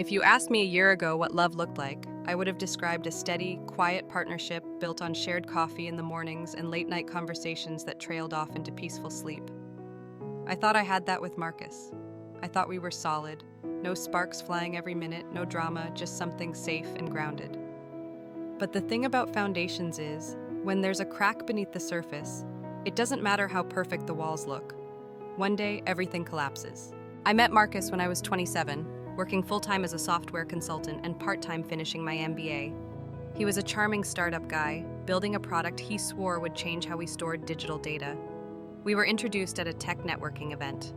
If you asked me a year ago what love looked like, I would have described a steady, quiet partnership built on shared coffee in the mornings and late-night conversations that trailed off into peaceful sleep. I thought I had that with Marcus. I thought we were solid, no sparks flying every minute, no drama, just something safe and grounded. But the thing about foundations is, when there's a crack beneath the surface, it doesn't matter how perfect the walls look. One day, everything collapses. I met Marcus when I was 27, working full-time as a software consultant and part-time finishing my MBA. He was a charming startup guy, building a product he swore would change how we stored digital data. We were introduced at a tech networking event.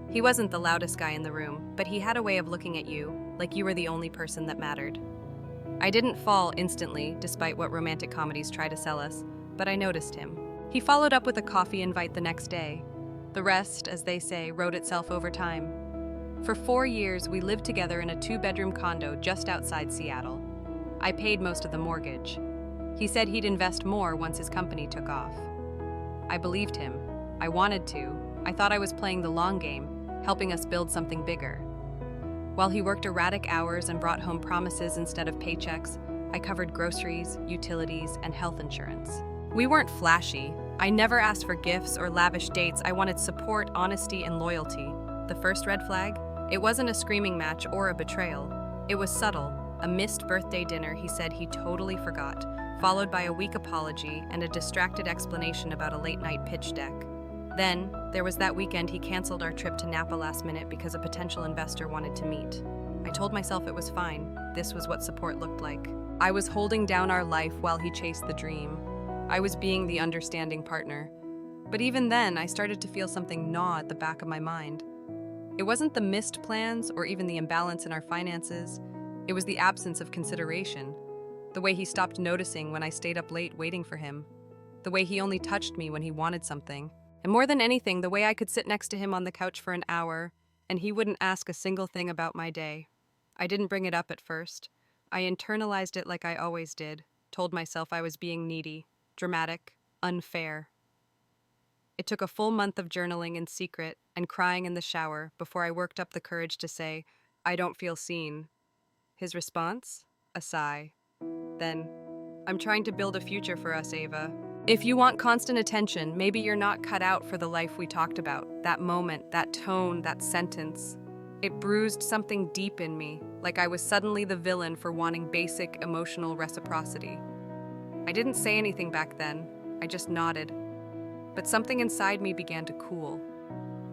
He wasn't the loudest guy in the room, but he had a way of looking at you like you were the only person that mattered. I didn't fall instantly, despite what romantic comedies try to sell us, but I noticed him. He followed up with a coffee invite the next day. The rest, as they say, wrote itself over time. For 4 years, we lived together in a 2-bedroom condo just outside Seattle. I paid most of the mortgage. He said he'd invest more once his company took off. I believed him. I wanted to. I thought I was playing the long game, helping us build something bigger. While he worked erratic hours and brought home promises instead of paychecks, I covered groceries, utilities, and health insurance. We weren't flashy. I never asked for gifts or lavish dates. I wanted support, honesty, and loyalty. The first red flag? It wasn't a screaming match or a betrayal. It was subtle, a missed birthday dinner he said he totally forgot, followed by a weak apology and a distracted explanation about a late-night pitch deck. Then, there was that weekend he canceled our trip to Napa last minute because a potential investor wanted to meet. I told myself it was fine. This was what support looked like. I was holding down our life while he chased the dream. I was being the understanding partner. But even then, I started to feel something gnaw at the back of my mind. It wasn't the missed plans or even the imbalance in our finances. It was the absence of consideration. The way he stopped noticing when I stayed up late waiting for him. The way he only touched me when he wanted something. And more than anything, the way I could sit next to him on the couch for an hour, and he wouldn't ask a single thing about my day. I didn't bring it up at first. I internalized it like I always did, told myself I was being needy, dramatic, unfair. It took a full month of journaling in secret and crying in the shower before I worked up the courage to say, "I don't feel seen." His response? A sigh. Then, "I'm trying to build a future for us, Ava. If you want constant attention, maybe you're not cut out for the life we talked about." That moment, that tone, that sentence. It bruised something deep in me, like I was suddenly the villain for wanting basic emotional reciprocity. I didn't say anything back then. I just nodded. But something inside me began to cool.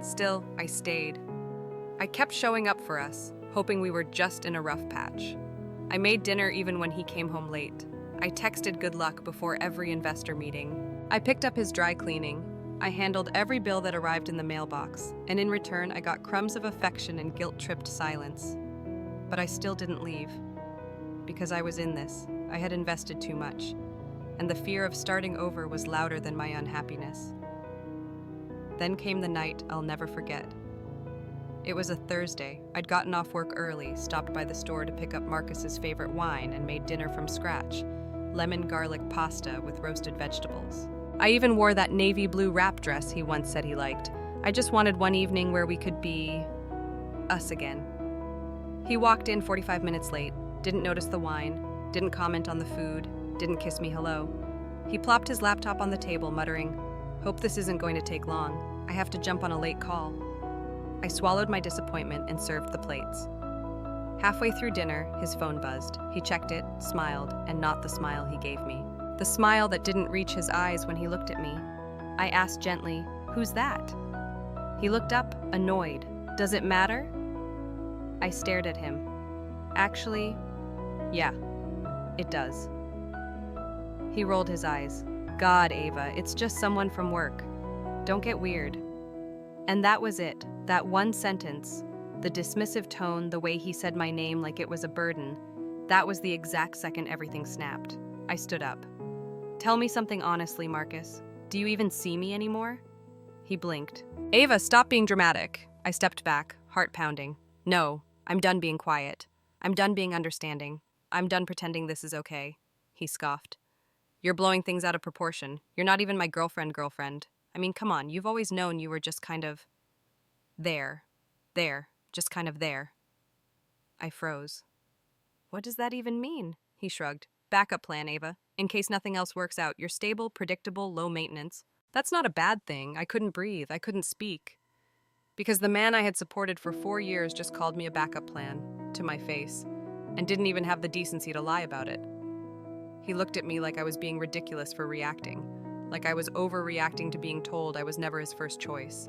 Still, I stayed. I kept showing up for us, hoping we were just in a rough patch. I made dinner even when he came home late. I texted good luck before every investor meeting. I picked up his dry cleaning. I handled every bill that arrived in the mailbox, and in return I got crumbs of affection and guilt-tripped silence. But I still didn't leave. Because I was in this. I had invested too much. And the fear of starting over was louder than my unhappiness. Then came the night I'll never forget. It was a Thursday. I'd gotten off work early, stopped by the store to pick up Marcus's favorite wine, and made dinner from scratch. Lemon garlic pasta with roasted vegetables. I even wore that navy blue wrap dress he once said he liked. I just wanted one evening where we could be us again. He walked in 45 minutes late, didn't notice the wine, didn't comment on the food, didn't kiss me hello. He plopped his laptop on the table, muttering, "Hope this isn't going to take long. I have to jump on a late call." I swallowed my disappointment and served the plates. Halfway through dinner, his phone buzzed. He checked it, smiled, and not the smile he gave me. The smile that didn't reach his eyes when he looked at me. I asked gently, "Who's that?" He looked up, annoyed. "Does it matter?" I stared at him. "Actually, yeah, it does." He rolled his eyes. "God, Ava, it's just someone from work. Don't get weird." And that was it. That one sentence, the dismissive tone, the way he said my name like it was a burden, that was the exact second everything snapped. I stood up. "Tell me something honestly, Marcus. Do you even see me anymore?" He blinked. "Ava, stop being dramatic." I stepped back, heart pounding. "No, I'm done being quiet. I'm done being understanding. I'm done pretending this is okay." He scoffed. "You're blowing things out of proportion. You're not even my girlfriend. I mean, come on, you've always known you were just kind of there, just kind of there." I froze. What does that even mean? He shrugged. Backup plan, Ava. In case nothing else works out, you're stable, predictable, low maintenance. That's not a bad thing. I couldn't breathe. I couldn't speak. Because the man I had supported for 4 years just called me a backup plan, to my face, and didn't even have the decency to lie about it. He looked at me like I was being ridiculous for reacting, like I was overreacting to being told I was never his first choice.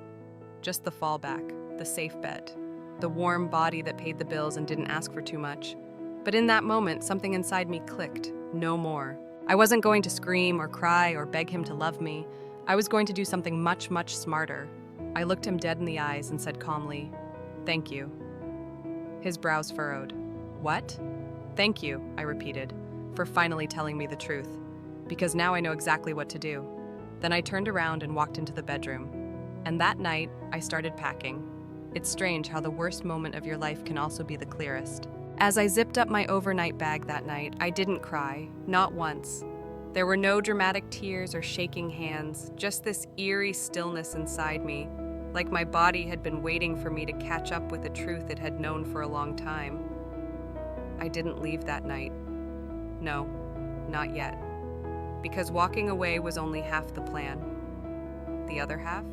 Just the fallback, the safe bet, the warm body that paid the bills and didn't ask for too much. But in that moment, something inside me clicked. No more. I wasn't going to scream or cry or beg him to love me. I was going to do something much, much smarter. I looked him dead in the eyes and said calmly, "Thank you." His brows furrowed. "What?" "Thank you," I repeated, "for finally telling me the truth. Because now I know exactly what to do." Then I turned around and walked into the bedroom. And that night, I started packing. It's strange how the worst moment of your life can also be the clearest. As I zipped up my overnight bag that night, I didn't cry, not once. There were no dramatic tears or shaking hands, just this eerie stillness inside me, like my body had been waiting for me to catch up with a truth it had known for a long time. I didn't leave that night. No, not yet. Because walking away was only half the plan. The other half?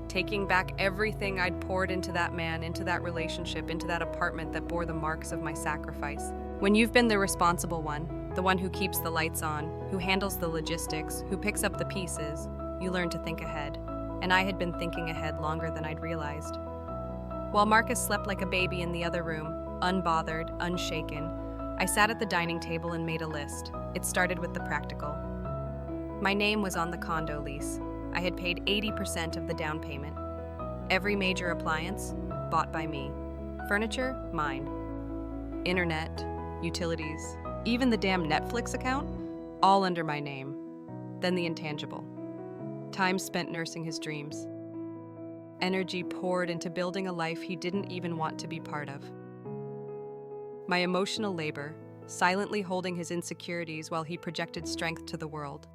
Taking back everything I'd poured into that man, into that relationship, into that apartment that bore the marks of my sacrifice. When you've been the responsible one, the one who keeps the lights on, who handles the logistics, who picks up the pieces, you learn to think ahead. And I had been thinking ahead longer than I'd realized. While Marcus slept like a baby in the other room, unbothered, unshaken, I sat at the dining table and made a list. It started with the practical. My name was on the condo lease. I had paid 80% of the down payment. Every major appliance, bought by me. Furniture, mine. Internet, utilities, even the damn Netflix account, all under my name. Then the intangible. Time spent nursing his dreams. Energy poured into building a life he didn't even want to be part of. My emotional labor, silently holding his insecurities while he projected strength to the world.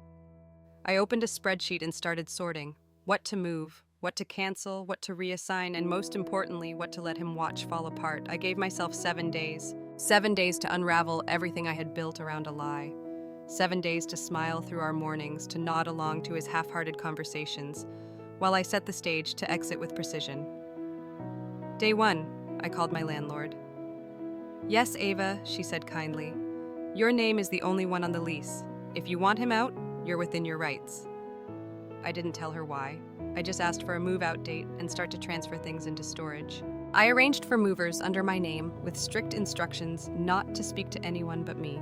I opened a spreadsheet and started sorting what to move, what to cancel, what to reassign, and most importantly, what to let him watch fall apart. I gave myself 7 days. 7 days to unravel everything I had built around a lie. 7 days to smile through our mornings, to nod along to his half-hearted conversations, while I set the stage to exit with precision. Day 1, I called my landlord. "Yes, Ava," she said kindly. "Your name is the only one on the lease. If you want him out, you're within your rights." I didn't tell her why. I just asked for a move-out date and start to transfer things into storage. I arranged for movers under my name with strict instructions not to speak to anyone but me.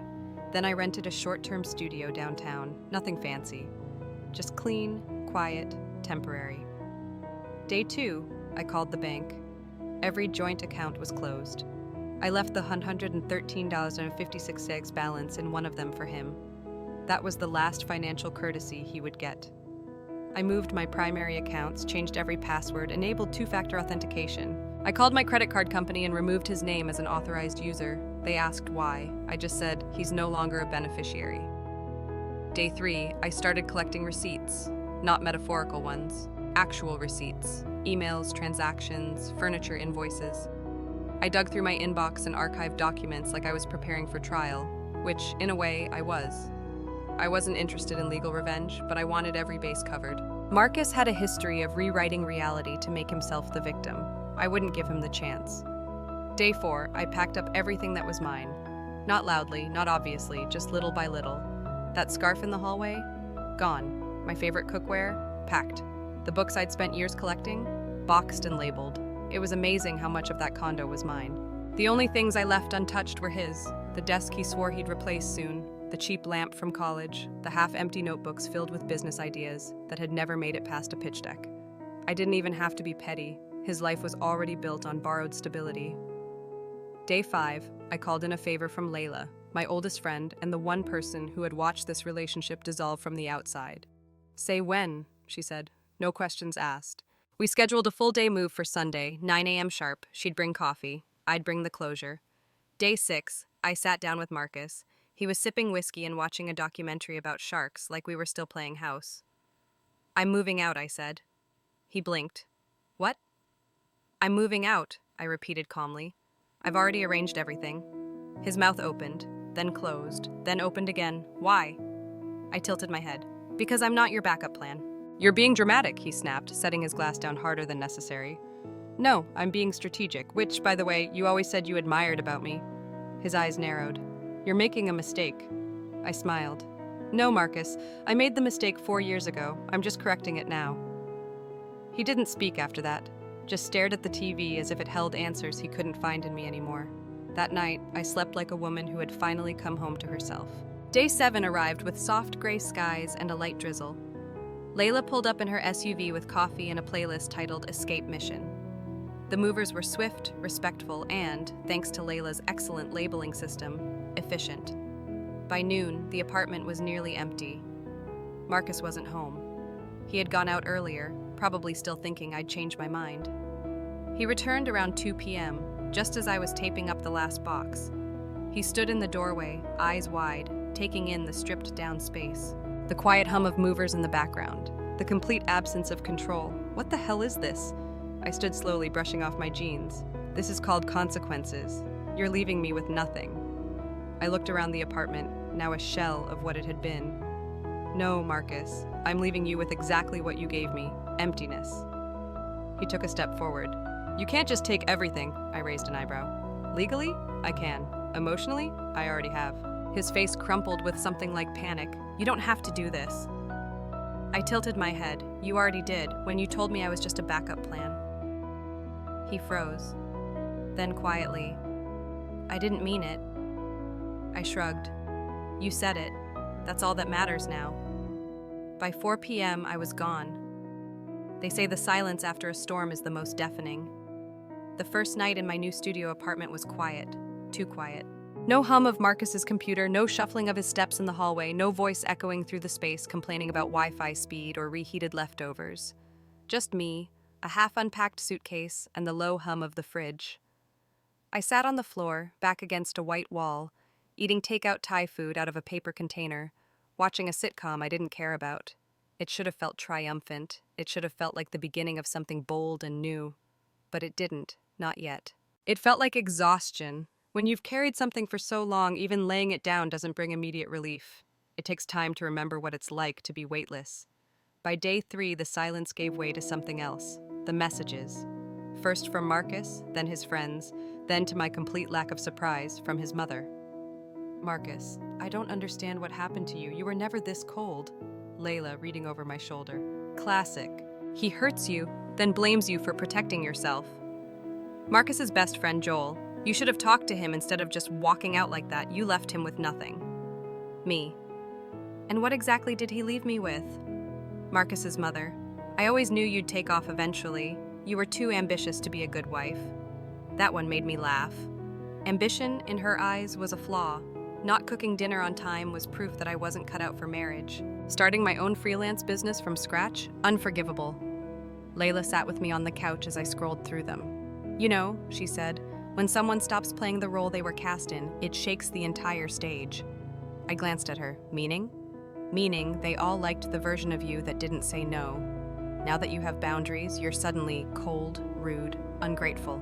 Then I rented a short-term studio downtown, nothing fancy. Just clean, quiet, temporary. Day 2, I called the bank. Every joint account was closed. I left the $113.56 balance in one of them for him. That was the last financial courtesy he would get. I moved my primary accounts, changed every password, enabled two-factor authentication. I called my credit card company and removed his name as an authorized user. They asked why. I just said, he's no longer a beneficiary. Day 3, I started collecting receipts. Not metaphorical ones. Actual receipts. Emails, transactions, furniture invoices. I dug through my inbox and archived documents like I was preparing for trial, which, in a way, I was. I wasn't interested in legal revenge, but I wanted every base covered. Marcus had a history of rewriting reality to make himself the victim. I wouldn't give him the chance. Day 4, I packed up everything that was mine. Not loudly, not obviously, just little by little. That scarf in the hallway? Gone. My favorite cookware? Packed. The books I'd spent years collecting? Boxed and labeled. It was amazing how much of that condo was mine. The only things I left untouched were his. The desk he swore he'd replace soon. The cheap lamp from college, the half-empty notebooks filled with business ideas that had never made it past a pitch deck. I didn't even have to be petty. His life was already built on borrowed stability. Day 5, I called in a favor from Layla, my oldest friend and the one person who had watched this relationship dissolve from the outside. "Say when," she said. No questions asked. We scheduled a full-day move for Sunday, 9 a.m. sharp. She'd bring coffee. I'd bring the closure. Day 6, I sat down with Marcus. He was sipping whiskey and watching a documentary about sharks like we were still playing house. "I'm moving out," I said. He blinked. "What?" "I'm moving out," I repeated calmly. I've already arranged everything. His mouth opened, then closed, then opened again. Why? I tilted my head. Because I'm not your backup plan. You're being dramatic, he snapped, setting his glass down harder than necessary. No, I'm being strategic, which, by the way, you always said you admired about me. His eyes narrowed. You're making a mistake. I smiled. No, Marcus, I made the mistake 4 years ago. I'm just correcting it now. He didn't speak after that, just stared at the TV as if it held answers he couldn't find in me anymore. That night, I slept like a woman who had finally come home to herself. Day 7 arrived with soft gray skies and a light drizzle. Layla pulled up in her SUV with coffee and a playlist titled Escape Mission. The movers were swift, respectful, and, thanks to Layla's excellent labeling system, efficient. By noon, the apartment was nearly empty. Marcus wasn't home. He had gone out earlier, probably still thinking I'd changed my mind. He returned around 2 p.m., just as I was taping up the last box. He stood in the doorway, eyes wide, taking in the stripped-down space. The quiet hum of movers in the background. The complete absence of control. What the hell is this? I stood slowly, brushing off my jeans. This is called consequences. You're leaving me with nothing. I looked around the apartment, now a shell of what it had been. No, Marcus, I'm leaving you with exactly what you gave me, emptiness. He took a step forward. You can't just take everything, I raised an eyebrow. Legally, I can. Emotionally, I already have. His face crumpled with something like panic. You don't have to do this. I tilted my head. You already did, when you told me I was just a backup plan. He froze. Then quietly, I didn't mean it. I shrugged. You said it. That's all that matters now. By 4 p.m., I was gone. They say the silence after a storm is the most deafening. The first night in my new studio apartment was quiet. Too quiet. No hum of Marcus's computer, no shuffling of his steps in the hallway, no voice echoing through the space complaining about Wi-Fi speed or reheated leftovers. Just me, a half-unpacked suitcase, and the low hum of the fridge. I sat on the floor, back against a white wall, eating takeout Thai food out of a paper container, watching a sitcom I didn't care about. It should have felt triumphant. It should have felt like the beginning of something bold and new. But it didn't, not yet. It felt like exhaustion. When you've carried something for so long, even laying it down doesn't bring immediate relief. It takes time to remember what it's like to be weightless. By day 3, the silence gave way to something else. The messages. First from Marcus, then his friends, then, to my complete lack of surprise, from his mother. Marcus, I don't understand what happened to you. You were never this cold. Layla, reading over my shoulder. Classic. He hurts you, then blames you for protecting yourself. Marcus's best friend, Joel. You should have talked to him instead of just walking out like that. You left him with nothing. Me. And what exactly did he leave me with? Marcus's mother. I always knew you'd take off eventually. You were too ambitious to be a good wife. That one made me laugh. Ambition, in her eyes, was a flaw. Not cooking dinner on time was proof that I wasn't cut out for marriage. Starting my own freelance business from scratch? Unforgivable. Layla sat with me on the couch as I scrolled through them. You know, she said, when someone stops playing the role they were cast in, it shakes the entire stage. I glanced at her. Meaning? Meaning they all liked the version of you that didn't say no. Now that you have boundaries, you're suddenly cold, rude, ungrateful.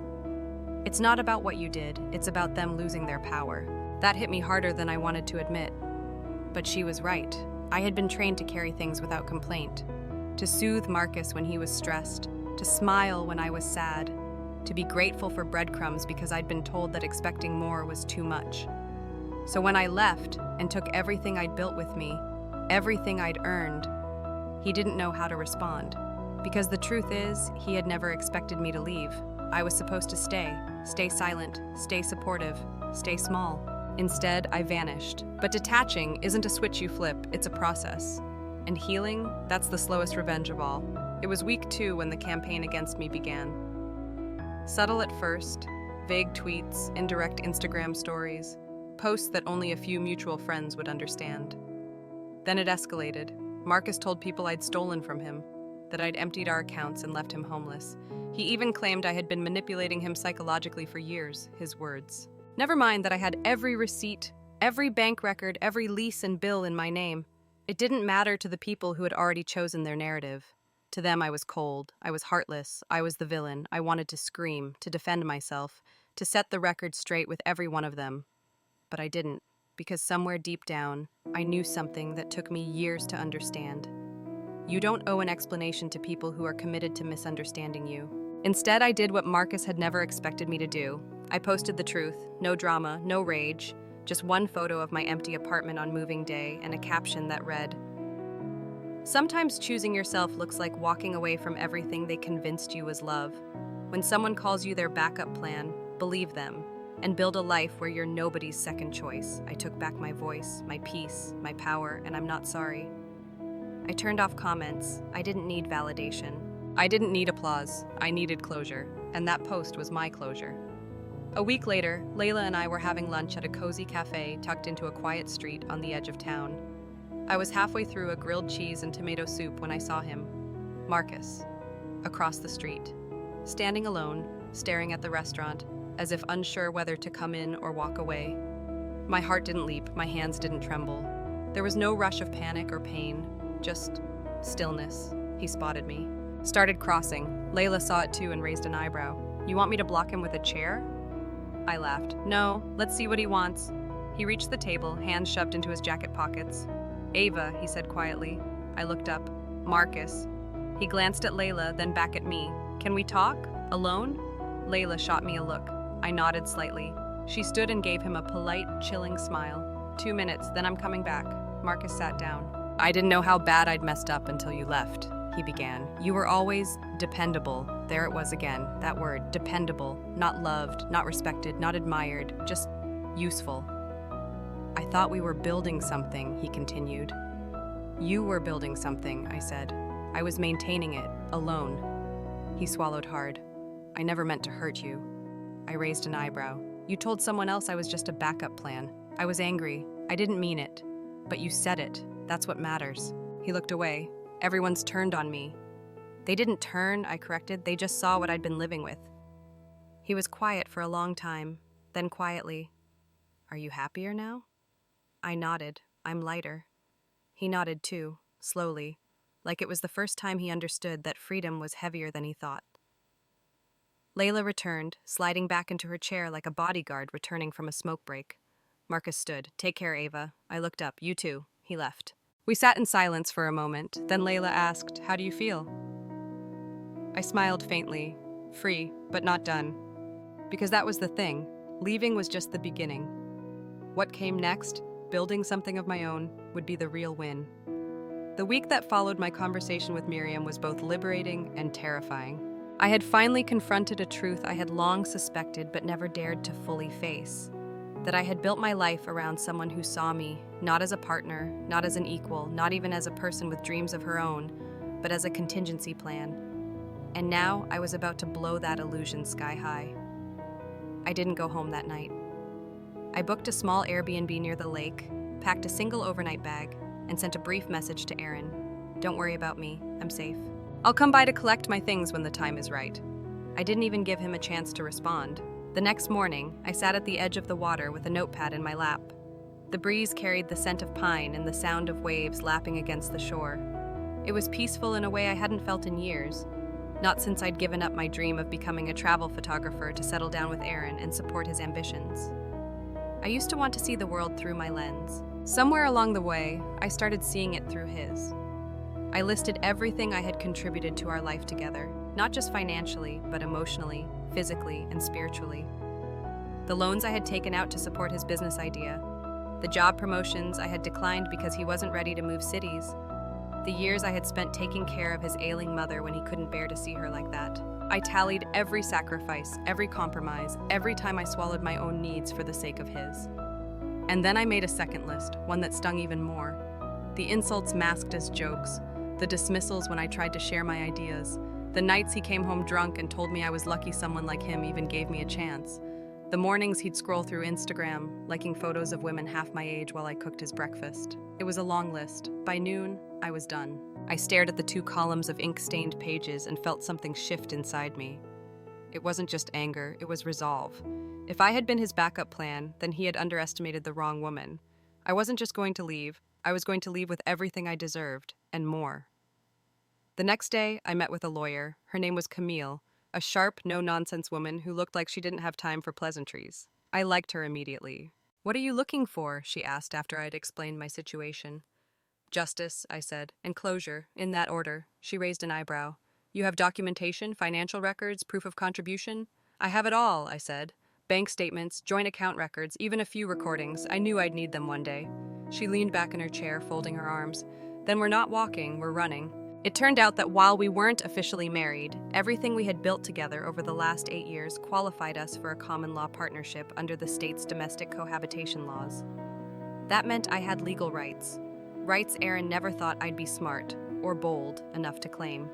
It's not about what you did, it's about them losing their power. That hit me harder than I wanted to admit. But she was right. I had been trained to carry things without complaint. To soothe Marcus when he was stressed. To smile when I was sad. To be grateful for breadcrumbs because I'd been told that expecting more was too much. So when I left and took everything I'd built with me, everything I'd earned, he didn't know how to respond. Because the truth is, he had never expected me to leave. I was supposed to stay silent, stay supportive, stay small. Instead, I vanished. But detaching isn't a switch you flip, it's a process. And healing, that's the slowest revenge of all. It was week 2 when the campaign against me began. Subtle at first, vague tweets, indirect Instagram stories, posts that only a few mutual friends would understand. Then it escalated. Marcus told people I'd stolen from him, that I'd emptied our accounts and left him homeless. He even claimed I had been manipulating him psychologically for years, his words. Never mind that I had every receipt, every bank record, every lease and bill in my name. It didn't matter to the people who had already chosen their narrative. To them, I was cold, I was heartless, I was the villain, I wanted to scream, to defend myself, to set the record straight with every one of them. But I didn't, because somewhere deep down, I knew something that took me years to understand. You don't owe an explanation to people who are committed to misunderstanding you. Instead, I did what Marcus had never expected me to do. I posted the truth, no drama, no rage, just one photo of my empty apartment on moving day and a caption that read, "Sometimes choosing yourself looks like walking away from everything they convinced you was love. When someone calls you their backup plan, believe them, and build a life where you're nobody's second choice." I took back my voice, my peace, my power, and I'm not sorry. I turned off comments. I didn't need validation. I didn't need applause. I needed closure, and that post was my closure. A week later, Layla and I were having lunch at a cozy cafe tucked into a quiet street on the edge of town. I was halfway through a grilled cheese and tomato soup when I saw him, Marcus, across the street, standing alone, staring at the restaurant, as if unsure whether to come in or walk away. My heart didn't leap, my hands didn't tremble. There was no rush of panic or pain, just stillness. He spotted me. Started crossing. Layla saw it too and raised an eyebrow. "You want me to block him with a chair?" I laughed. "No, let's see what he wants." He reached the table, hands shoved into his jacket pockets. "Ava," he said quietly. I looked up. "Marcus." He glanced at Layla, then back at me. "Can we talk? Alone?" Layla shot me a look. I nodded slightly. She stood and gave him a polite, chilling smile. 2 minutes, then I'm coming back." Marcus sat down. "I didn't know how bad I'd messed up until you left," he began. "You were always dependable." There it was again, that word, dependable. Not loved, not respected, not admired, just useful. "I thought we were building something," he continued. "You were building something," I said. "I was maintaining it, alone." He swallowed hard. "I never meant to hurt you." I raised an eyebrow. "You told someone else I was just a backup plan." I was angry. "I didn't mean it. But you said it. That's what matters." He looked away. "Everyone's turned on me." "They didn't turn," I corrected. "They just saw what I'd been living with." He was quiet for a long time, then quietly, "Are you happier now?" I nodded. "I'm lighter." He nodded too, slowly, like it was the first time he understood that freedom was heavier than he thought. Layla returned, sliding back into her chair like a bodyguard returning from a smoke break. Marcus stood. "Take care, Ava." I looked up. "You too." He left. We sat in silence for a moment, then Layla asked, "How do you feel?" I smiled faintly, free, but not done. Because that was the thing. Leaving was just the beginning. What came next, building something of my own, would be the real win. The week that followed my conversation with Miriam was both liberating and terrifying. I had finally confronted a truth I had long suspected but never dared to fully face. That I had built my life around someone who saw me, not as a partner, not as an equal, not even as a person with dreams of her own, but as a contingency plan. And now I was about to blow that illusion sky high. I didn't go home that night. I booked a small Airbnb near the lake, packed a single overnight bag, and sent a brief message to Aaron. "Don't worry about me, I'm safe. I'll come by to collect my things when the time is right." I didn't even give him a chance to respond. The next morning, I sat at the edge of the water with a notepad in my lap. The breeze carried the scent of pine and the sound of waves lapping against the shore. It was peaceful in a way I hadn't felt in years, not since I'd given up my dream of becoming a travel photographer to settle down with Aaron and support his ambitions. I used to want to see the world through my lens. Somewhere along the way, I started seeing it through his. I listed everything I had contributed to our life together, not just financially, but emotionally, physically, and spiritually. The loans I had taken out to support his business idea, the job promotions I had declined because he wasn't ready to move cities, the years I had spent taking care of his ailing mother when he couldn't bear to see her like that. I tallied every sacrifice, every compromise, every time I swallowed my own needs for the sake of his. And then I made a second list, one that stung even more. The insults masked as jokes, the dismissals when I tried to share my ideas, the nights he came home drunk and told me I was lucky someone like him even gave me a chance, the mornings he'd scroll through Instagram, liking photos of women half my age while I cooked his breakfast. It was a long list. By noon, I was done. I stared at the 2 columns of ink-stained pages and felt something shift inside me. It wasn't just anger, it was resolve. If I had been his backup plan, then he had underestimated the wrong woman. I wasn't just going to leave, I was going to leave with everything I deserved, and more. The next day, I met with a lawyer. Her name was Camille, a sharp, no-nonsense woman who looked like she didn't have time for pleasantries. I liked her immediately. "What are you looking for?" she asked after I'd explained my situation. "Justice," I said, "and closure, in that order." She raised an eyebrow. "You have documentation, financial records, proof of contribution?" "I have it all," I said. "Bank statements, joint account records, even a few recordings. I knew I'd need them one day." She leaned back in her chair, folding her arms. "Then we're not walking, we're running." It turned out that while we weren't officially married, everything we had built together over the last 8 years qualified us for a common law partnership under the state's domestic cohabitation laws. That meant I had legal rights. Rights Aaron never thought I'd be smart or bold enough to claim.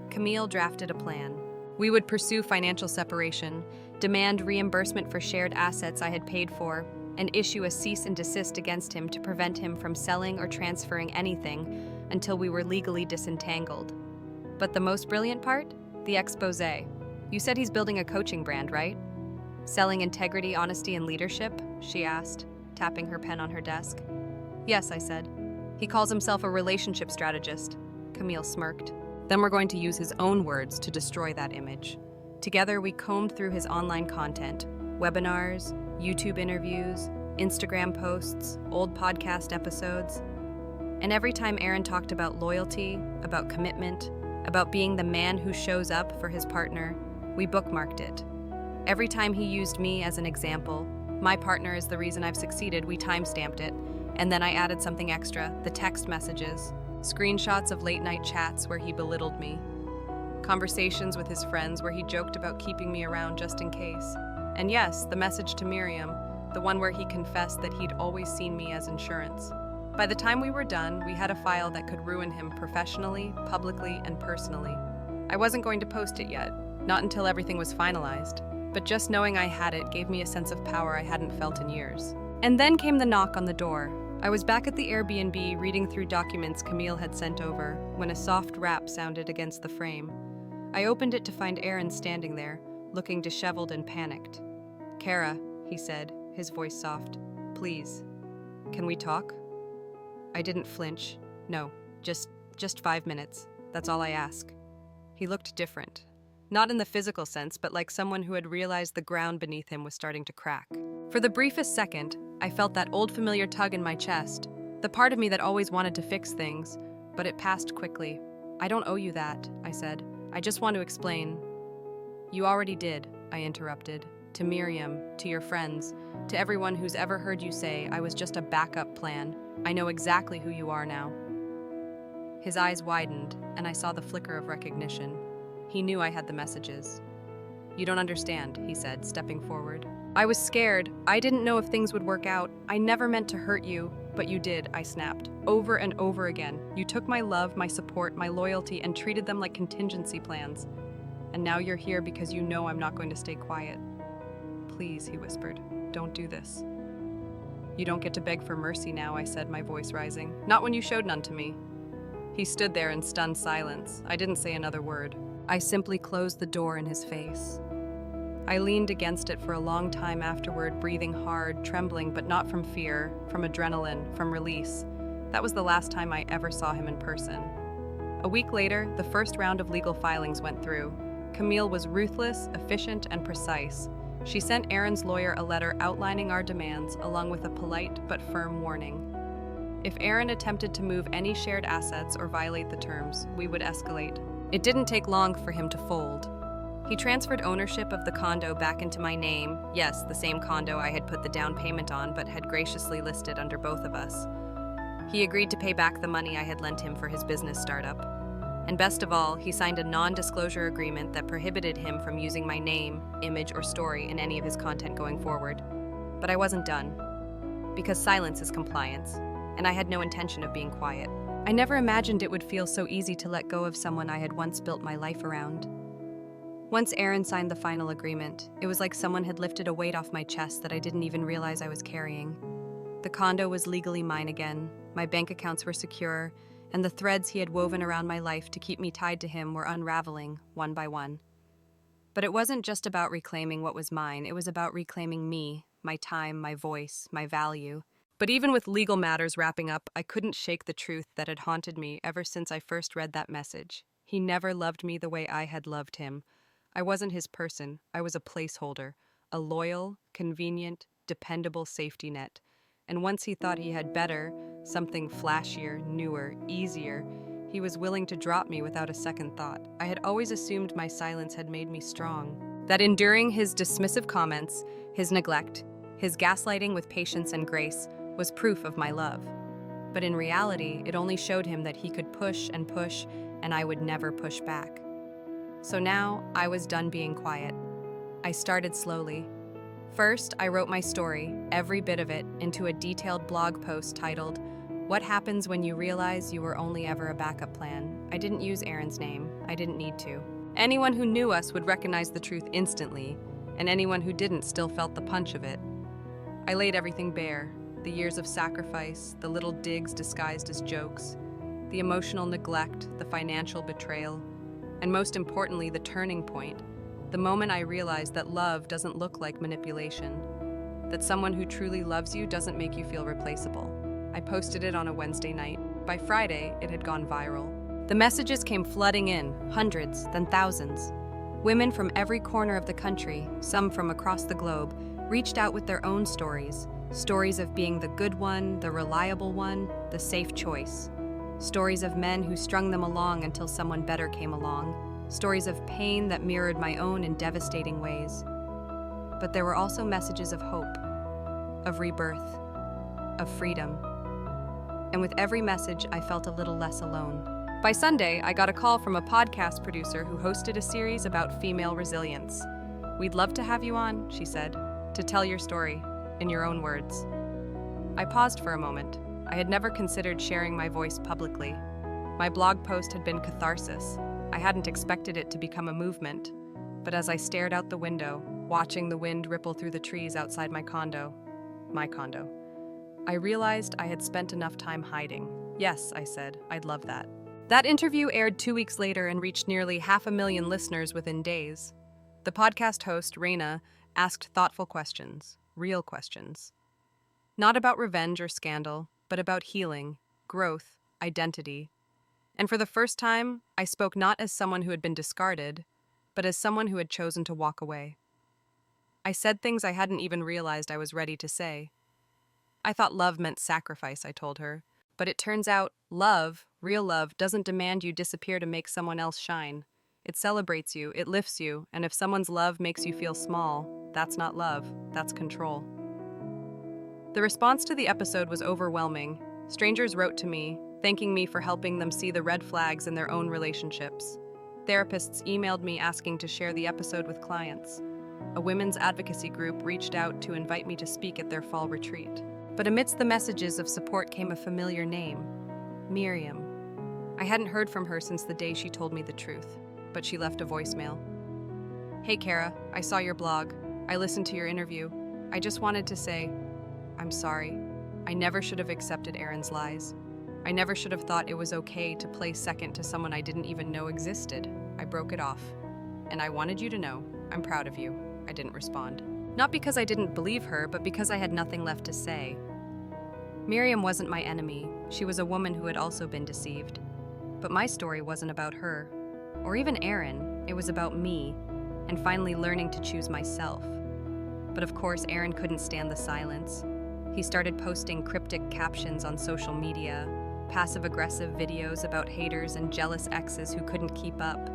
Camille drafted a plan. We would pursue financial separation, demand reimbursement for shared assets I had paid for, and issue a cease and desist against him to prevent him from selling or transferring anything until we were legally disentangled. But the most brilliant part? The exposé. "You said he's building a coaching brand, right? Selling integrity, honesty, and leadership?" she asked, tapping her pen on her desk. "Yes," I said. "He calls himself a relationship strategist." Camille smirked. "Then we're going to use his own words to destroy that image." Together, we combed through his online content, webinars, YouTube interviews, Instagram posts, old podcast episodes. And every time Aaron talked about loyalty, about commitment, about being the man who shows up for his partner, we bookmarked it. Every time he used me as an example, "My partner is the reason I've succeeded," we timestamped it. And then I added something extra, the text messages, screenshots of late-night chats where he belittled me, conversations with his friends where he joked about keeping me around just in case. And yes, the message to Miriam, the one where he confessed that he'd always seen me as insurance. By the time we were done, we had a file that could ruin him professionally, publicly, and personally. I wasn't going to post it yet, not until everything was finalized, but just knowing I had it gave me a sense of power I hadn't felt in years. And then came the knock on the door. I was back at the Airbnb reading through documents Camille had sent over when a soft rap sounded against the frame. I opened it to find Aaron standing there, looking disheveled and panicked. "Kara," he said, his voice soft, "please, can we talk?" I didn't flinch. "No, just 5 minutes. That's all I ask." He looked different. Not in the physical sense, but like someone who had realized the ground beneath him was starting to crack. For the briefest second, I felt that old familiar tug in my chest, the part of me that always wanted to fix things, but it passed quickly. "I don't owe you that," I said. "I just want to explain." "You already did," I interrupted. "To Miriam, to your friends, to everyone who's ever heard you say I was just a backup plan. I know exactly who you are now." His eyes widened, and I saw the flicker of recognition. He knew I had the messages. "You don't understand," he said, stepping forward. "I was scared. I didn't know if things would work out. I never meant to hurt you, but you did," I snapped. "Over and over again. You took my love, my support, my loyalty, and treated them like contingency plans. And now you're here because you know I'm not going to stay quiet." "Please," he whispered, "don't do this." "You don't get to beg for mercy now," I said, my voice rising. "Not when you showed none to me." He stood there in stunned silence. I didn't say another word. I simply closed the door in his face. I leaned against it for a long time afterward, breathing hard, trembling, but not from fear, from adrenaline, from release. That was the last time I ever saw him in person. A week later, the first round of legal filings went through. Camille was ruthless, efficient, and precise. She sent Aaron's lawyer a letter outlining our demands, along with a polite but firm warning. If Aaron attempted to move any shared assets or violate the terms, we would escalate. It didn't take long for him to fold. He transferred ownership of the condo back into my name, yes, the same condo I had put the down payment on but had graciously listed under both of us. He agreed to pay back the money I had lent him for his business startup. And best of all, he signed a non-disclosure agreement that prohibited him from using my name, image, or story in any of his content going forward. But I wasn't done. Because silence is compliance, and I had no intention of being quiet. I never imagined it would feel so easy to let go of someone I had once built my life around. Once Aaron signed the final agreement, it was like someone had lifted a weight off my chest that I didn't even realize I was carrying. The condo was legally mine again, my bank accounts were secure, and the threads he had woven around my life to keep me tied to him were unraveling, one by one. But it wasn't just about reclaiming what was mine, it was about reclaiming me, my time, my voice, my value. But even with legal matters wrapping up, I couldn't shake the truth that had haunted me ever since I first read that message. He never loved me the way I had loved him. I wasn't his person, I was a placeholder, a loyal, convenient, dependable safety net. And once he thought he had better, something flashier, newer, easier, he was willing to drop me without a second thought. I had always assumed my silence had made me strong. That enduring his dismissive comments, his neglect, his gaslighting with patience and grace was proof of my love. But in reality, it only showed him that he could push, and I would never push back. So now, I was done being quiet. I started slowly. First, I wrote my story, every bit of it, into a detailed blog post titled, "What Happens When You Realize You Were Only Ever a Backup Plan." I didn't use Aaron's name. I didn't need to. Anyone who knew us would recognize the truth instantly, and anyone who didn't still felt the punch of it. I laid everything bare. The years of sacrifice, the little digs disguised as jokes, the emotional neglect, the financial betrayal, and most importantly, the turning point, the moment I realized that love doesn't look like manipulation, that someone who truly loves you doesn't make you feel replaceable. I posted it on a Wednesday night. By Friday, it had gone viral. The messages came flooding in, hundreds, then thousands. Women from every corner of the country, some from across the globe, reached out with their own stories. Stories of being the good one, the reliable one, the safe choice. Stories of men who strung them along until someone better came along. Stories of pain that mirrored my own in devastating ways. But there were also messages of hope, of rebirth, of freedom. And with every message, I felt a little less alone. By Sunday, I got a call from a podcast producer who hosted a series about female resilience. "We'd love to have you on," she said, "to tell your story, in your own words." I paused for a moment. I had never considered sharing my voice publicly. My blog post had been catharsis. I hadn't expected it to become a movement. But as I stared out the window, watching the wind ripple through the trees outside my condo, I realized I had spent enough time hiding. "Yes," I said, "I'd love that." That interview aired 2 weeks later and reached nearly 500,000 listeners within days. The podcast host, Raina, asked thoughtful questions, real questions. Not about revenge or scandal, but about healing, growth, identity. And for the first time, I spoke not as someone who had been discarded, but as someone who had chosen to walk away. I said things I hadn't even realized I was ready to say. I thought love meant sacrifice, I told her. But it turns out, love, real love, doesn't demand you disappear to make someone else shine. It celebrates you, it lifts you, and if someone's love makes you feel small, that's not love, that's control. The response to the episode was overwhelming. Strangers wrote to me, thanking me for helping them see the red flags in their own relationships. Therapists emailed me asking to share the episode with clients. A women's advocacy group reached out to invite me to speak at their fall retreat. But amidst the messages of support came a familiar name, Miriam. I hadn't heard from her since the day she told me the truth, but she left a voicemail. "Hey Kara, I saw your blog. I listened to your interview. I just wanted to say, I'm sorry. I never should have accepted Aaron's lies. I never should have thought it was okay to play second to someone I didn't even know existed. I broke it off. And I wanted you to know, I'm proud of you." I didn't respond. Not because I didn't believe her, but because I had nothing left to say. Miriam wasn't my enemy. She was a woman who had also been deceived. But my story wasn't about her, or even Aaron. It was about me, and finally learning to choose myself. But of course, Aaron couldn't stand the silence. He started posting cryptic captions on social media, passive-aggressive videos about haters and jealous exes who couldn't keep up.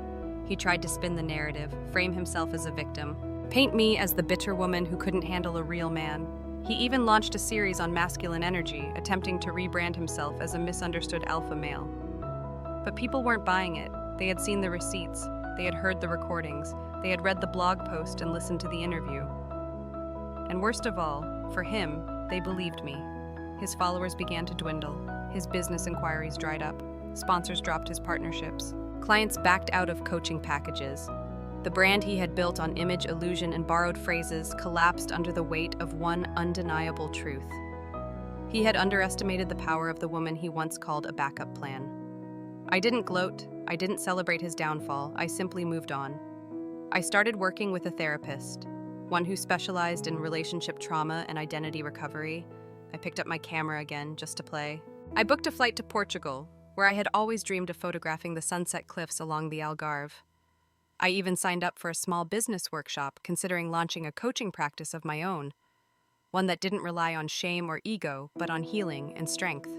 He tried to spin the narrative, frame himself as a victim, paint me as the bitter woman who couldn't handle a real man. He even launched a series on masculine energy, attempting to rebrand himself as a misunderstood alpha male. But people weren't buying it. They had seen the receipts, they had heard the recordings, they had read the blog post and listened to the interview. And worst of all, for him, they believed me. His followers began to dwindle. His business inquiries dried up. Sponsors dropped his partnerships. Clients backed out of coaching packages. The brand he had built on image illusion and borrowed phrases collapsed under the weight of one undeniable truth. He had underestimated the power of the woman he once called a backup plan. I didn't gloat. I didn't celebrate his downfall. I simply moved on. I started working with a therapist, one who specialized in relationship trauma and identity recovery. I picked up my camera again just to play. I booked a flight to Portugal, where I had always dreamed of photographing the sunset cliffs along the Algarve. I even signed up for a small business workshop, considering launching a coaching practice of my own, one that didn't rely on shame or ego, but on healing and strength.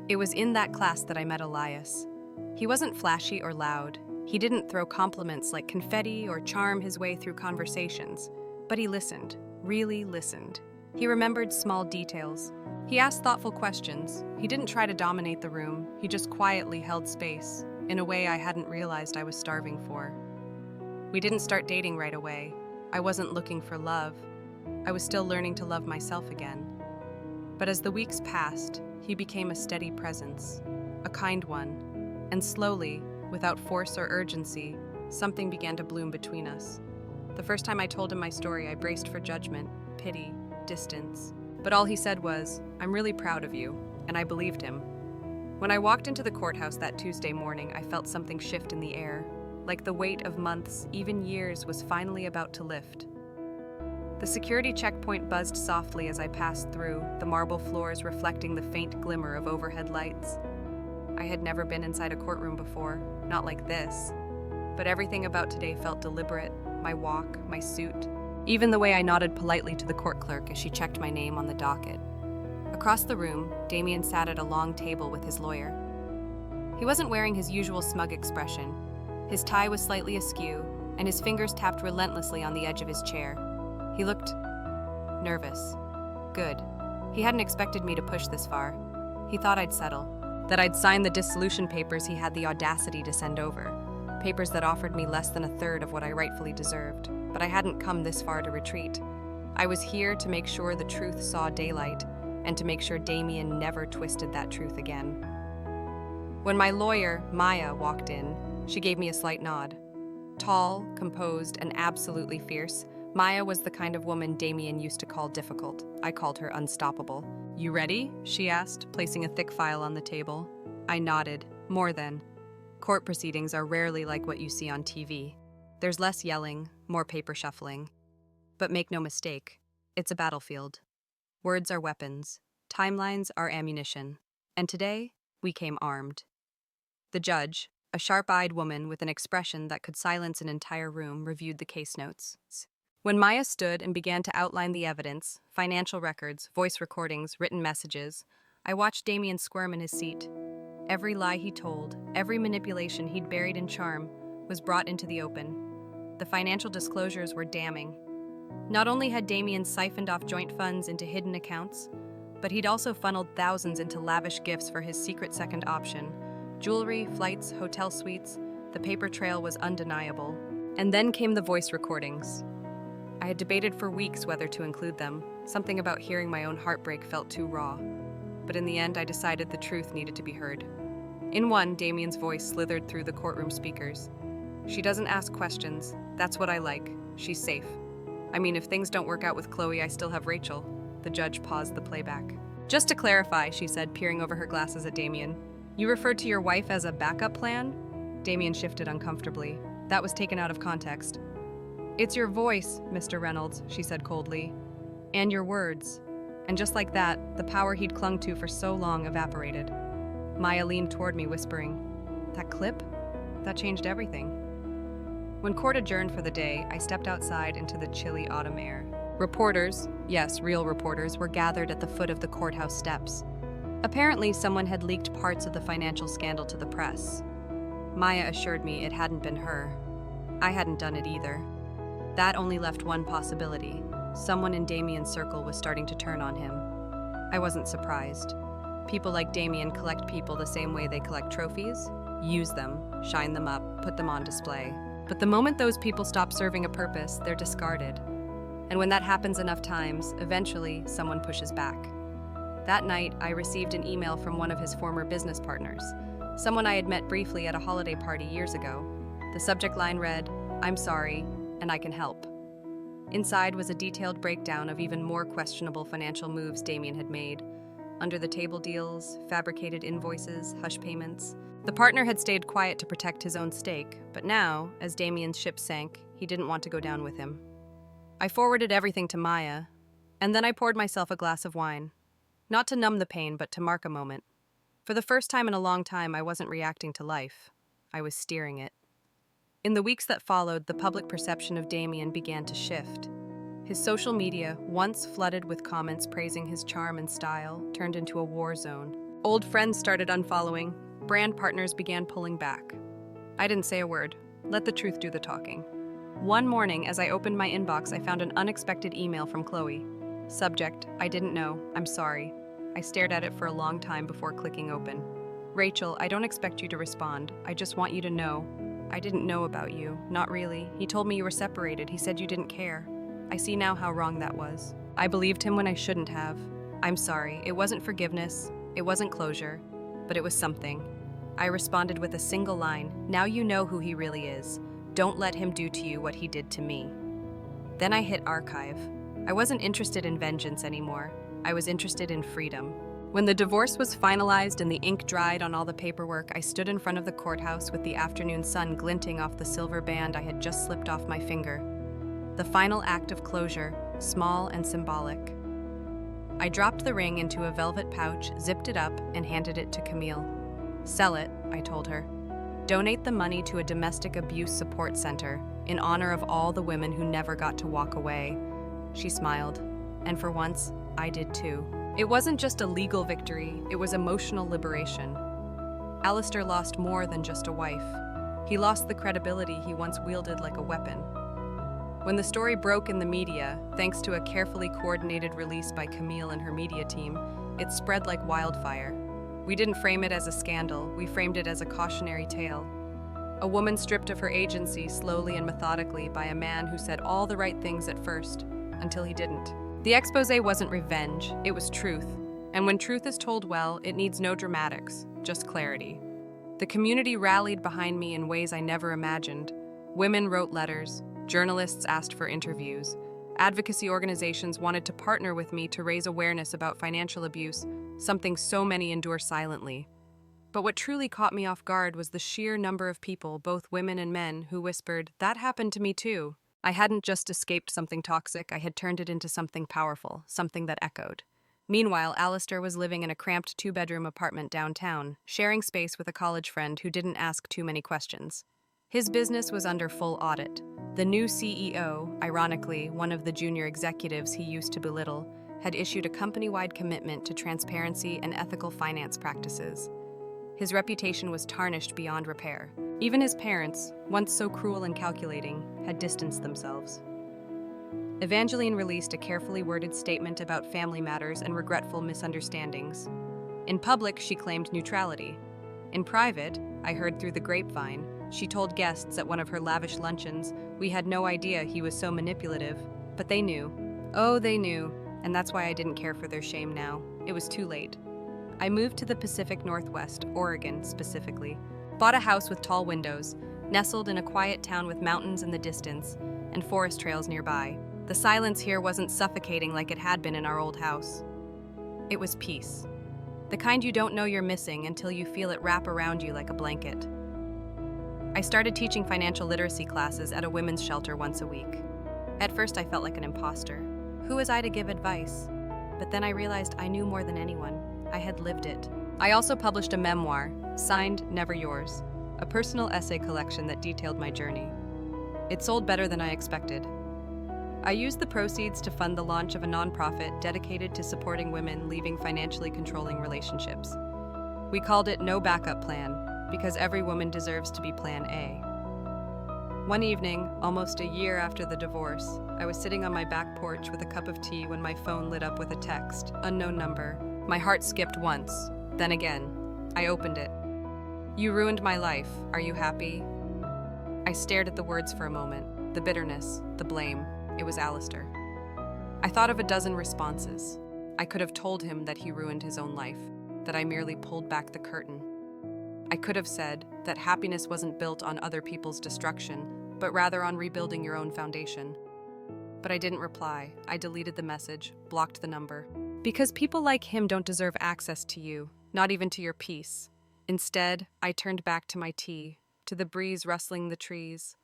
It was in that class that I met Elias. He wasn't flashy or loud. He didn't throw compliments like confetti or charm his way through conversations, but he listened, really listened. He remembered small details. He asked thoughtful questions. He didn't try to dominate the room. He just quietly held space, in a way I hadn't realized I was starving for. We didn't start dating right away. I wasn't looking for love. I was still learning to love myself again. But as the weeks passed, he became a steady presence, a kind one, and slowly, without force or urgency, something began to bloom between us. The first time I told him my story, I braced for judgment, pity, distance. But all he said was, "I'm really proud of you," and I believed him. When I walked into the courthouse that Tuesday morning, I felt something shift in the air, like the weight of months, even years, was finally about to lift. The security checkpoint buzzed softly as I passed through, the marble floors reflecting the faint glimmer of overhead lights. I had never been inside a courtroom before, not like this. But everything about today felt deliberate, my walk, my suit, even the way I nodded politely to the court clerk as she checked my name on the docket. Across the room, Damien sat at a long table with his lawyer. He wasn't wearing his usual smug expression. His tie was slightly askew, and his fingers tapped relentlessly on the edge of his chair. He looked nervous. Good. He hadn't expected me to push this far. He thought I'd settle, that I'd sign the dissolution papers he had the audacity to send over, papers that offered me less than a third of what I rightfully deserved. But I hadn't come this far to retreat. I was here to make sure the truth saw daylight, and to make sure Damien never twisted that truth again. When my lawyer, Maya, walked in, she gave me a slight nod. Tall, composed, and absolutely fierce, Maya was the kind of woman Damien used to call difficult. I called her unstoppable. "You ready?" she asked, placing a thick file on the table. I nodded. More than. Court proceedings are rarely like what you see on TV. There's less yelling, more paper shuffling. But make no mistake, it's a battlefield. Words are weapons. Timelines are ammunition. And today, we came armed. The judge, a sharp-eyed woman with an expression that could silence an entire room, reviewed the case notes. When Maya stood and began to outline the evidence, financial records, voice recordings, written messages, I watched Damien squirm in his seat. Every lie he told, every manipulation he'd buried in charm, was brought into the open. The financial disclosures were damning. Not only had Damien siphoned off joint funds into hidden accounts, but he'd also funneled thousands into lavish gifts for his secret second option. Jewelry, flights, hotel suites, the paper trail was undeniable. And then came the voice recordings. I had debated for weeks whether to include them. Something about hearing my own heartbreak felt too raw. But in the end, I decided the truth needed to be heard. In one, Damien's voice slithered through the courtroom speakers. "She doesn't ask questions. That's what I like. She's safe. I mean, if things don't work out with Chloe, I still have Rachel." The judge paused the playback. "Just to clarify," she said, peering over her glasses at Damien, "you referred to your wife as a backup plan?" Damien shifted uncomfortably. That was taken out of context. "It's your voice, Mr. Reynolds," she said coldly, "and your words." And just like that, the power he'd clung to for so long evaporated. Maya leaned toward me, whispering, "That clip? That changed everything." When court adjourned for the day, I stepped outside into the chilly autumn air. Reporters, yes, real reporters, were gathered at the foot of the courthouse steps. Apparently, someone had leaked parts of the financial scandal to the press. Maya assured me it hadn't been her. I hadn't done it either. That only left one possibility. Someone in Damien's circle was starting to turn on him. I wasn't surprised. People like Damien collect people the same way they collect trophies. Use them, shine them up, put them on display. But the moment those people stop serving a purpose, they're discarded. And when that happens enough times, eventually someone pushes back. That night, I received an email from one of his former business partners, someone I had met briefly at a holiday party years ago. The subject line read, "I'm sorry, and I can help." Inside was a detailed breakdown of even more questionable financial moves Damien had made. Under-the-table deals, fabricated invoices, hush payments. The partner had stayed quiet to protect his own stake, but now, as Damien's ship sank, he didn't want to go down with him. I forwarded everything to Maya, and then I poured myself a glass of wine. Not to numb the pain, but to mark a moment. For the first time in a long time, I wasn't reacting to life. I was steering it. In the weeks that followed, the public perception of Damien began to shift. His social media, once flooded with comments praising his charm and style, turned into a war zone. Old friends started unfollowing, brand partners began pulling back. I didn't say a word. Let the truth do the talking. One morning, as I opened my inbox, I found an unexpected email from Chloe. Subject: I didn't know, I'm sorry. I stared at it for a long time before clicking open. Rachel, I don't expect you to respond. I just want you to know. I didn't know about you. Not really. He told me you were separated. He said you didn't care. I see now how wrong that was. I believed him when I shouldn't have. I'm sorry. It wasn't forgiveness. It wasn't closure. But it was something. I responded with a single line. Now you know who he really is. Don't let him do to you what he did to me. Then I hit archive. I wasn't interested in vengeance anymore. I was interested in freedom. When the divorce was finalized and the ink dried on all the paperwork, I stood in front of the courthouse with the afternoon sun glinting off the silver band I had just slipped off my finger. The final act of closure, small and symbolic. I dropped the ring into a velvet pouch, zipped it up, and handed it to Camille. Sell it, I told her. Donate the money to a domestic abuse support center in honor of all the women who never got to walk away. She smiled, and for once, I did too. It wasn't just a legal victory, it was emotional liberation. Alistair lost more than just a wife. He lost the credibility he once wielded like a weapon. When the story broke in the media, thanks to a carefully coordinated release by Camille and her media team, it spread like wildfire. We didn't frame it as a scandal, we framed it as a cautionary tale. A woman stripped of her agency slowly and methodically by a man who said all the right things at first, until he didn't. The exposé wasn't revenge, it was truth. And when truth is told well, it needs no dramatics, just clarity. The community rallied behind me in ways I never imagined. Women wrote letters, journalists asked for interviews, advocacy organizations wanted to partner with me to raise awareness about financial abuse, something so many endure silently. But what truly caught me off guard was the sheer number of people, both women and men, who whispered, "That happened to me too." I hadn't just escaped something toxic, I had turned it into something powerful, something that echoed. Meanwhile, Alistair was living in a cramped two-bedroom apartment downtown, sharing space with a college friend who didn't ask too many questions. His business was under full audit. The new CEO, ironically, one of the junior executives he used to belittle, had issued a company-wide commitment to transparency and ethical finance practices. His reputation was tarnished beyond repair. Even his parents, once so cruel and calculating, had distanced themselves. Evangeline released a carefully worded statement about family matters and regretful misunderstandings. In public, she claimed neutrality. In private, I heard through the grapevine, she told guests at one of her lavish luncheons, we had no idea he was so manipulative, but they knew. Oh, they knew, and that's why I didn't care for their shame now. It was too late. I moved to the Pacific Northwest, Oregon specifically, bought a house with tall windows, nestled in a quiet town with mountains in the distance and forest trails nearby. The silence here wasn't suffocating like it had been in our old house. It was peace. The kind you don't know you're missing until you feel it wrap around you like a blanket. I started teaching financial literacy classes at a women's shelter once a week. At first I felt like an imposter. Who was I to give advice? But then I realized I knew more than anyone. I had lived it. I also published a memoir, signed Never Yours, a personal essay collection that detailed my journey. It sold better than I expected. I used the proceeds to fund the launch of a nonprofit dedicated to supporting women leaving financially controlling relationships. We called it No Backup Plan, because every woman deserves to be Plan A. One evening, almost a year after the divorce, I was sitting on my back porch with a cup of tea when my phone lit up with a text, unknown number. My heart skipped once, then again. I opened it. "You ruined my life. Are you happy?" I stared at the words for a moment, the bitterness, the blame. It was Alistair. I thought of a dozen responses. I could have told him that he ruined his own life, that I merely pulled back the curtain. I could have said that happiness wasn't built on other people's destruction, but rather on rebuilding your own foundation. But I didn't reply. I deleted the message, blocked the number. Because people like him don't deserve access to you, not even to your peace. Instead, I turned back to my tea, to the breeze rustling the trees,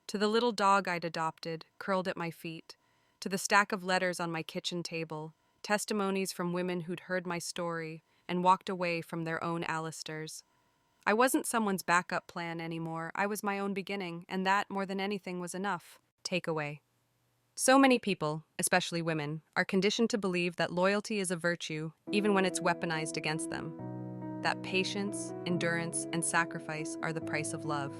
to the little dog I'd adopted, curled at my feet, to the stack of letters on my kitchen table, testimonies from women who'd heard my story and walked away from their own Alistairs. I wasn't someone's backup plan anymore. I was my own beginning, and that, more than anything, was enough. Takeaway. So many people, especially women, are conditioned to believe that loyalty is a virtue, even when it's weaponized against them. That patience, endurance, and sacrifice are the price of love.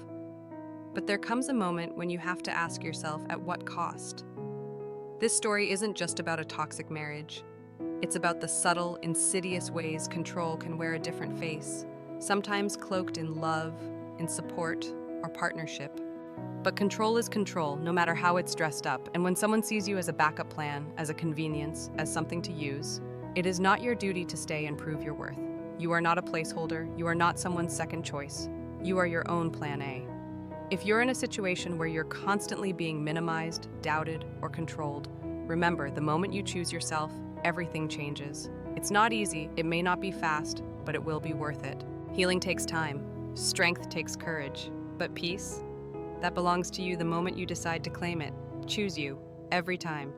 But there comes a moment when you have to ask yourself, at what cost? This story isn't just about a toxic marriage. It's about the subtle, insidious ways control can wear a different face, sometimes cloaked in love, in support, or partnership. But control is control, no matter how it's dressed up, and when someone sees you as a backup plan, as a convenience, as something to use, it is not your duty to stay and prove your worth. You are not a placeholder, you are not someone's second choice. You are your own plan A. If you're in a situation where you're constantly being minimized, doubted, or controlled, remember, the moment you choose yourself, everything changes. It's not easy, it may not be fast, but it will be worth it. Healing takes time, strength takes courage, but peace? That belongs to you the moment you decide to claim it. Choose you, every time.